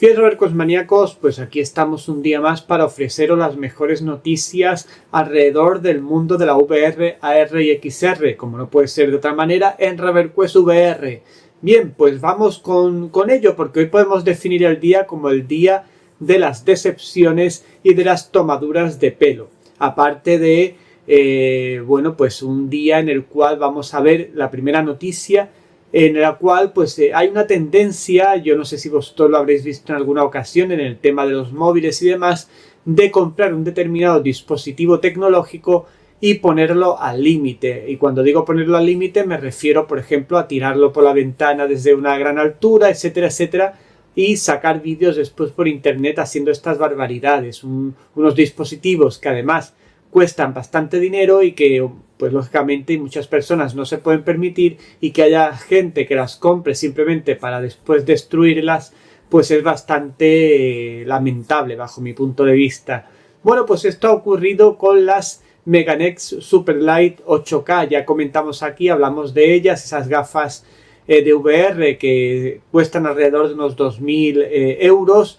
Bien, Robercos maníacos, pues aquí estamos un día más para ofreceros las mejores noticias alrededor del mundo de la VR, AR y XR, como no puede ser de otra manera, en RoberQuest VR. Bien, pues vamos con ello, porque hoy podemos definir el día como el día de las decepciones y de las tomaduras de pelo. Aparte de, bueno, pues un día en el cual vamos a ver la primera noticia, en la cual pues hay una tendencia, yo no sé si vosotros lo habréis visto en alguna ocasión en el tema de los móviles y demás, de comprar un determinado dispositivo tecnológico y ponerlo al límite. Y cuando digo ponerlo al límite me refiero, por ejemplo, a tirarlo por la ventana desde una gran altura, etcétera, etcétera, y sacar vídeos después por internet haciendo estas barbaridades. Unos dispositivos que además cuestan bastante dinero y que pues lógicamente muchas personas no se pueden permitir, y que haya gente que las compre simplemente para después destruirlas, pues es bastante lamentable bajo mi punto de vista. Bueno, pues esto ha ocurrido con las Meganex Superlight 8K, ya comentamos aquí, hablamos de ellas, esas gafas de VR que cuestan alrededor de unos 2.000 euros.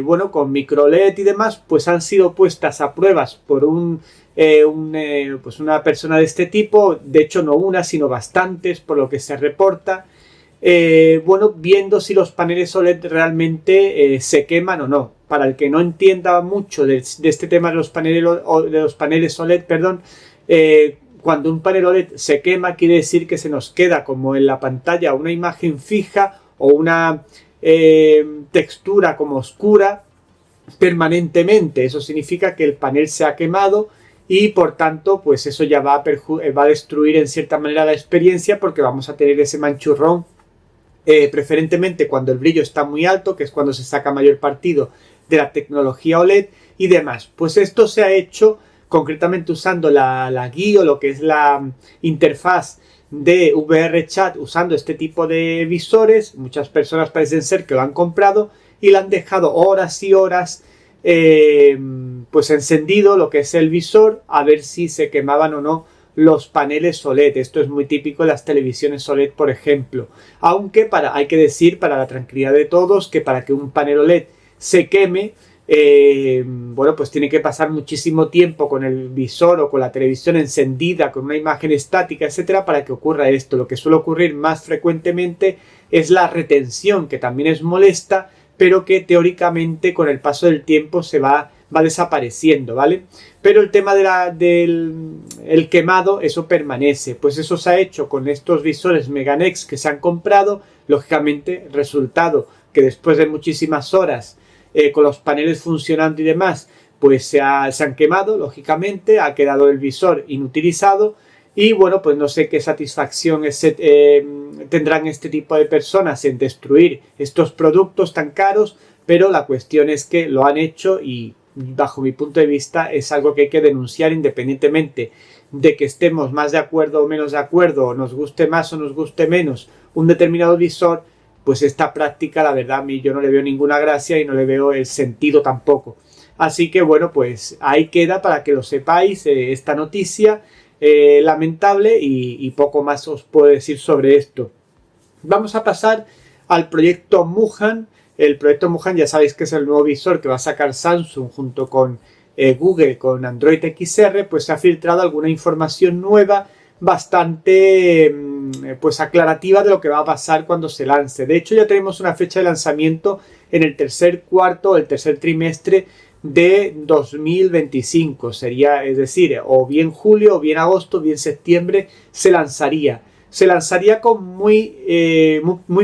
Bueno, con micro LED y demás, pues han sido puestas a pruebas por pues una persona de este tipo, de hecho no una, sino bastantes, por lo que se reporta. Bueno, viendo si los paneles OLED realmente se queman o no. Para el que no entienda mucho de este tema de los paneles OLED, perdón, cuando un panel OLED se quema, quiere decir que se nos queda como en la pantalla una imagen fija o una textura como oscura permanentemente. Eso significa que el panel se ha quemado y por tanto pues eso ya va a destruir en cierta manera la experiencia, porque vamos a tener ese manchurrón preferentemente cuando el brillo está muy alto, que es cuando se saca mayor partido de la tecnología OLED y demás. Pues esto se ha hecho concretamente usando la guía, o lo que es la interfaz de VR Chat, usando este tipo de visores. Muchas personas parecen ser que lo han comprado y lo han dejado horas y horas pues encendido lo que es el visor, a ver si se quemaban o no los paneles OLED. Esto es muy típico en las televisiones OLED, por ejemplo. Aunque hay que decir, para la tranquilidad de todos, que para que un panel OLED se queme, bueno, pues tiene que pasar muchísimo tiempo con el visor o con la televisión encendida, con una imagen estática, etcétera, para que ocurra esto. Lo que suele ocurrir más frecuentemente es la retención, que también es molesta, pero que teóricamente con el paso del tiempo se va desapareciendo, ¿vale? Pero el tema del quemado, eso permanece. Pues eso se ha hecho con estos visores Meganex que se han comprado. Lógicamente, resultado que después de muchísimas horas con los paneles funcionando y demás, pues se han quemado, lógicamente, ha quedado el visor inutilizado. Y bueno, pues no sé qué satisfacción tendrán este tipo de personas en destruir estos productos tan caros, pero la cuestión es que lo han hecho y bajo mi punto de vista es algo que hay que denunciar, independientemente de que estemos más de acuerdo o menos de acuerdo, o nos guste más o nos guste menos un determinado visor. Pues esta práctica, la verdad, a mí yo no le veo ninguna gracia y no le veo el sentido tampoco. Así que bueno, pues ahí queda para que lo sepáis esta noticia lamentable, y poco más os puedo decir sobre esto. Vamos a pasar al proyecto Muhan. El proyecto Muhan, ya sabéis que es el nuevo visor que va a sacar Samsung junto con Google con Android XR. Pues se ha filtrado alguna información nueva bastante pues aclarativa de lo que va a pasar cuando se lance. De hecho, ya tenemos una fecha de lanzamiento en el tercer trimestre de 2025. Sería, es decir, o bien julio, o bien agosto, o bien septiembre se lanzaría. Se lanzaría con muy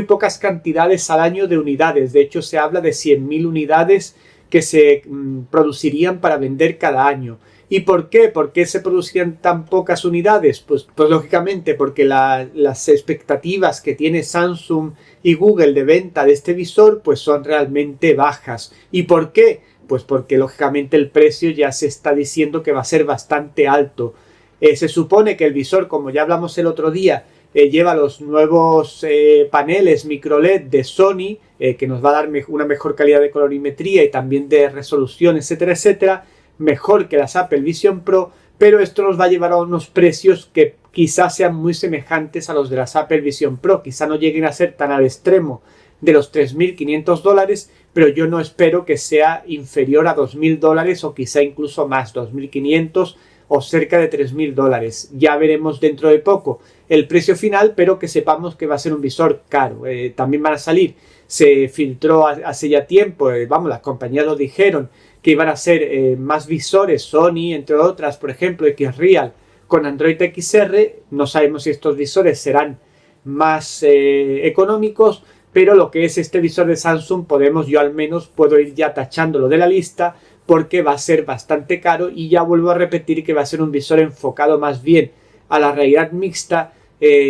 pocas cantidades al año de unidades. De hecho, se habla de 100.000 unidades que se producirían para vender cada año. ¿Y por qué? ¿Por qué se producían tan pocas unidades? Pues lógicamente porque las expectativas que tiene Samsung y Google de venta de este visor pues son realmente bajas. ¿Y por qué? Pues porque lógicamente el precio ya se está diciendo que va a ser bastante alto. Se supone que el visor, como ya hablamos el otro día, lleva los nuevos paneles micro LED de Sony, que nos va a dar una mejor calidad de colorimetría y también de resolución, etcétera, etcétera, mejor que las Apple Vision Pro, pero esto nos va a llevar a unos precios que quizás sean muy semejantes a los de las Apple Vision Pro, quizá no lleguen a ser tan al extremo de los $3.500, pero yo no espero que sea inferior a $2.000 o quizá incluso más, 2.500 o cerca de $3.000. Ya veremos dentro de poco el precio final, pero que sepamos que va a ser un visor caro. También van a salir, se filtró hace ya tiempo, vamos, las compañías lo dijeron, que iban a ser más visores, Sony, entre otras, por ejemplo, Xreal, con Android XR. No sabemos si estos visores serán más económicos, pero lo que es este visor de Samsung yo al menos puedo ir ya tachándolo de la lista, porque va a ser bastante caro, y ya vuelvo a repetir que va a ser un visor enfocado más bien a la realidad mixta,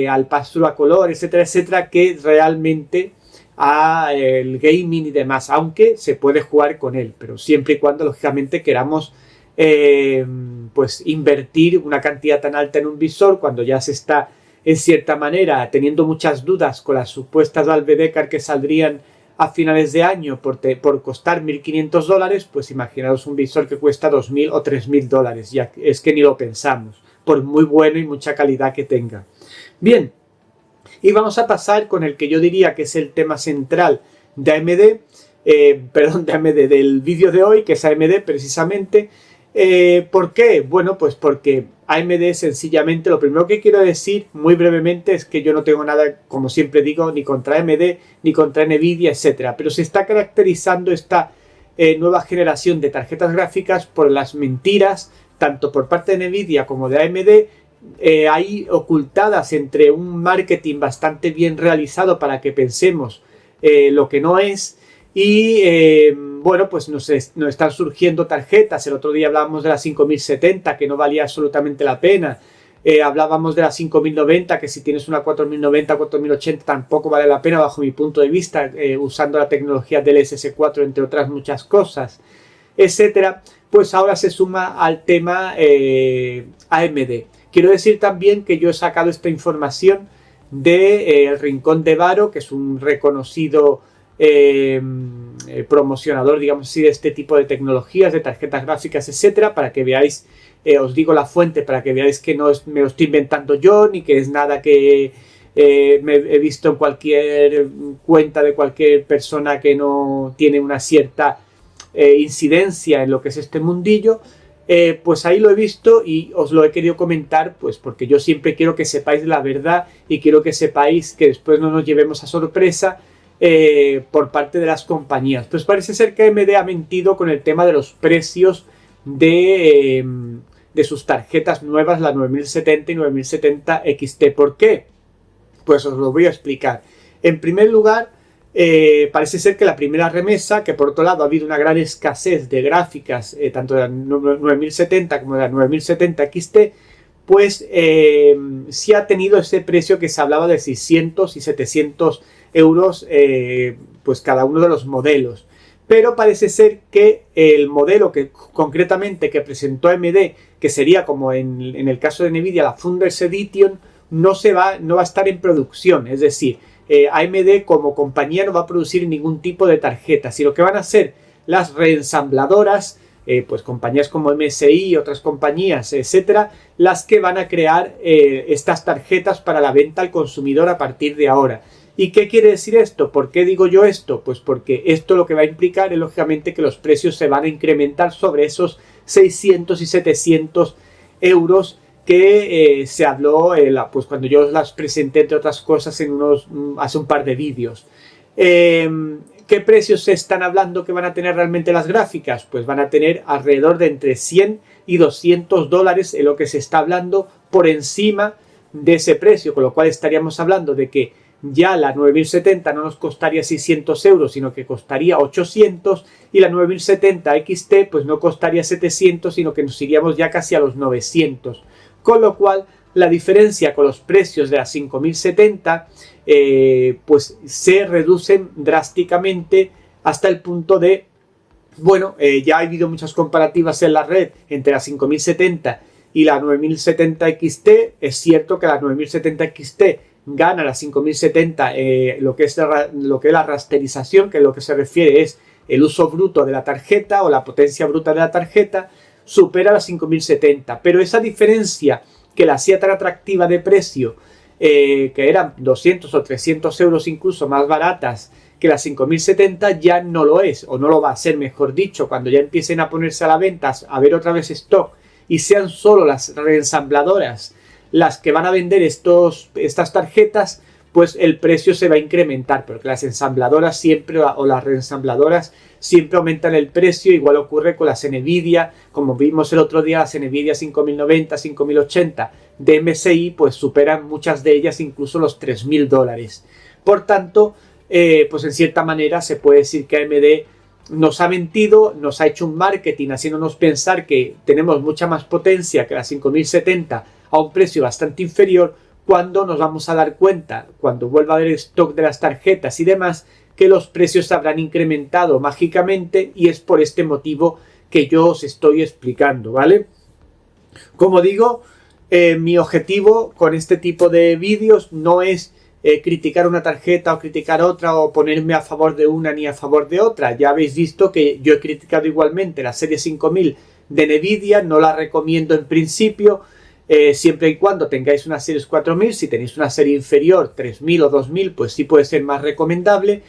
al pass-through a color, etcétera, etcétera, que realmente a el gaming y demás, aunque se puede jugar con él, pero siempre y cuando lógicamente queramos pues invertir una cantidad tan alta en un visor, cuando ya se está en cierta manera teniendo muchas dudas con las supuestas Valve Decar que saldrían a finales de año por costar $1.500, pues imaginaos un visor que cuesta $2.000 o $3.000, ya es que ni lo pensamos, por muy bueno y mucha calidad que tenga. Bien, y vamos a pasar con el que yo diría que es el tema central de AMD, del vídeo de hoy, que es AMD precisamente. ¿Por qué? Bueno, pues porque AMD sencillamente, lo primero que quiero decir muy brevemente es que yo no tengo nada, como siempre digo, ni contra AMD, ni contra Nvidia, etcétera, pero se está caracterizando esta nueva generación de tarjetas gráficas por las mentiras, tanto por parte de Nvidia como de AMD, ahí ocultadas entre un marketing bastante bien realizado para que pensemos lo que no es. Y bueno, pues nos están surgiendo tarjetas. El otro día hablábamos de la 5070, que no valía absolutamente la pena. Hablábamos de la 5090, que si tienes una 4090, 4080 tampoco vale la pena bajo mi punto de vista, usando la tecnología del SS4, entre otras muchas cosas, etcétera. Pues ahora se suma al tema AMD. Quiero decir también que yo he sacado esta información de El Rincón de Varo, que es un reconocido promocionador, digamos así, de este tipo de tecnologías, de tarjetas gráficas, etcétera, para que veáis, os digo la fuente, para que veáis que no me lo estoy inventando yo, ni que es nada que me he visto en cualquier cuenta de cualquier persona que no tiene una cierta incidencia en lo que es este mundillo. Pues ahí lo he visto y os lo he querido comentar, pues porque yo siempre quiero que sepáis la verdad y quiero que sepáis que después no nos llevemos a sorpresa por parte de las compañías. Pues parece ser que AMD ha mentido con el tema de los precios de sus tarjetas nuevas, la 9070 y 9070 XT. ¿Por qué? Pues os lo voy a explicar. En primer lugar, parece ser que la primera remesa, que por otro lado ha habido una gran escasez de gráficas, tanto de la 9070 como de la 9070 XT, pues sí ha tenido ese precio que se hablaba de 600 y 700 euros, pues cada uno de los modelos. Pero parece ser que el modelo que concretamente que presentó AMD, que sería como en el caso de Nvidia la Founders Edition, no va a estar en producción. Es decir, AMD como compañía no va a producir ningún tipo de tarjeta, sino que van a ser las reensambladoras, pues compañías como MSI y otras compañías, etcétera, las que van a crear estas tarjetas para la venta al consumidor a partir de ahora. ¿Y qué quiere decir esto? ¿Por qué digo yo esto? Pues porque esto lo que va a implicar es lógicamente que los precios se van a incrementar sobre esos 600 y 700 euros que se habló pues cuando yo las presenté, entre otras cosas, hace un par de vídeos. ¿Qué precios se están hablando que van a tener realmente las gráficas? Pues van a tener alrededor de entre 100 y 200 dólares en lo que se está hablando por encima de ese precio, con lo cual estaríamos hablando de que ya la 9070 no nos costaría 600 euros, sino que costaría 800, y la 9070 XT pues no costaría 700, sino que nos iríamos ya casi a los 900. Con lo cual, la diferencia con los precios de la 5070 pues se reducen drásticamente hasta el punto de, bueno, ya ha habido muchas comparativas en la red entre la 5070 y la 9070 XT. Es cierto que la 9070 XT gana la 5070 lo que es la rasterización, que lo que se refiere es el uso bruto de la tarjeta o la potencia bruta de la tarjeta, supera la 5070, pero esa diferencia que la hacía tan atractiva de precio, que eran 200 o 300 euros incluso más baratas que la 5070 ya no lo es, o no lo va a ser, mejor dicho, cuando ya empiecen a ponerse a la venta, a ver otra vez stock, y sean solo las reensambladoras las que van a vender estas tarjetas, pues el precio se va a incrementar, porque las ensambladoras siempre, o las reensambladoras siempre aumentan el precio. Igual ocurre con las Nvidia, como vimos el otro día, las Nvidia 5090, 5080 de MSI, pues superan muchas de ellas incluso los $3000. Por tanto, pues en cierta manera se puede decir que AMD nos ha mentido, nos ha hecho un marketing haciéndonos pensar que tenemos mucha más potencia que la 5070 a un precio bastante inferior, cuando nos vamos a dar cuenta, cuando vuelva a haber stock de las tarjetas y demás, que los precios se habrán incrementado mágicamente, y es por este motivo que yo os estoy explicando, ¿vale? Como digo, mi objetivo con este tipo de vídeos no es criticar una tarjeta o criticar otra, o ponerme a favor de una ni a favor de otra. Ya habéis visto que yo he criticado igualmente la serie 5000 de Nvidia, no la recomiendo en principio, siempre y cuando tengáis una serie 4000. Si tenéis una serie inferior, 3000 o 2000, pues sí puede ser más recomendable,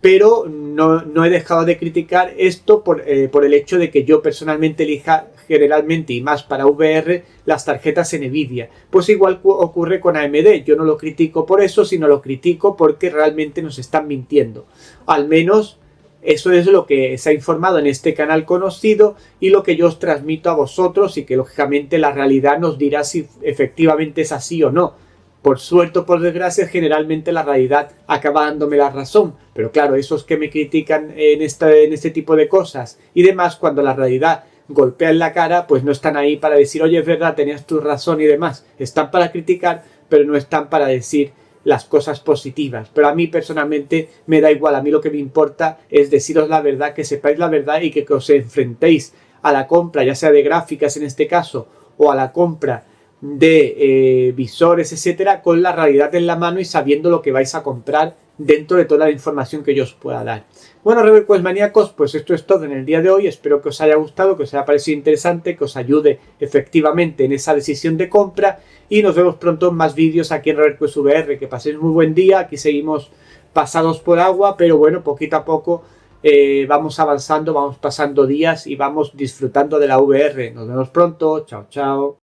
pero no he dejado de criticar esto por el hecho de que yo personalmente elija generalmente, y más para VR, las tarjetas Nvidia. Pues igual ocurre con AMD, yo no lo critico por eso, sino lo critico porque realmente nos están mintiendo. Al menos eso es lo que se ha informado en este canal conocido, y lo que yo os transmito a vosotros, y que lógicamente la realidad nos dirá si efectivamente es así o no. Por suerte o por desgracia, generalmente la realidad acaba dándome la razón. Pero claro, esos que me critican en este tipo de cosas y demás, cuando la realidad golpea en la cara, pues no están ahí para decir, oye, es verdad, tenías tu razón y demás. Están para criticar, pero no están para decir las cosas positivas. Pero a mí personalmente me da igual. A mí lo que me importa es deciros la verdad, que sepáis la verdad, y que os enfrentéis a la compra, ya sea de gráficas en este caso, o a la compra de visores, etcétera, con la realidad en la mano y sabiendo lo que vais a comprar dentro de toda la información que yo os pueda dar. Bueno, Rebelquest maníacos, pues esto es todo en el día de hoy. Espero que os haya gustado, que os haya parecido interesante, que os ayude efectivamente en esa decisión de compra, y nos vemos pronto en más vídeos aquí en Rebelquest VR. Que paséis muy buen día. Aquí seguimos pasados por agua, pero bueno, poquito a poco vamos avanzando, vamos pasando días y vamos disfrutando de la VR. Nos vemos pronto. Chao, chao.